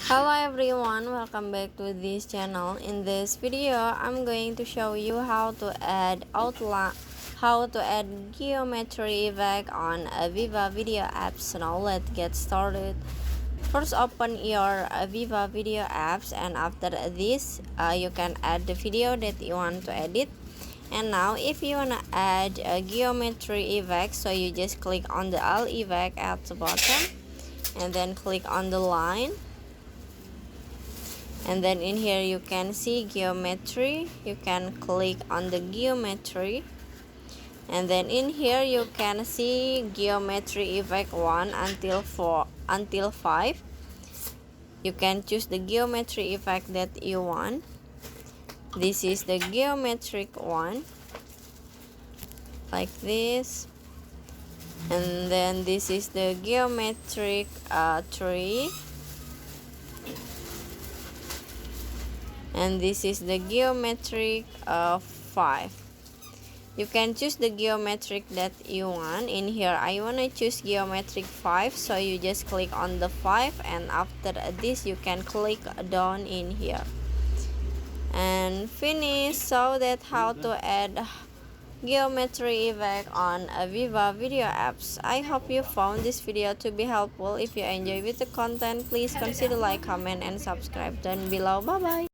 Hello everyone, welcome back to this channel. In this video, I'm going to show you how to add geometry effect on a VivaVideo apps. Now let's get started. First, open your VivaVideo apps, and after this, you can add the video that you want to edit. And now, if you wanna add a geometry effect, so you just click on the all effect at the bottom, and then click on the line. And then in here you can see geometry. You can click on the geometry, and then in here you can see geometry effect 1 until 5. You can choose the geometry effect that you want. This is the geometric one, like this. And then this is the geometric 3. And this is the geometric 5. You can choose the geometric that you want. In here I want to choose geometric 5, so you just click on the 5, and after this you can click down in here and finish. So that's how to add geometry effect on a VivaVideo apps. I hope you found this video to be helpful. If you enjoy with the content, please consider like, comment, and subscribe down below. Bye bye.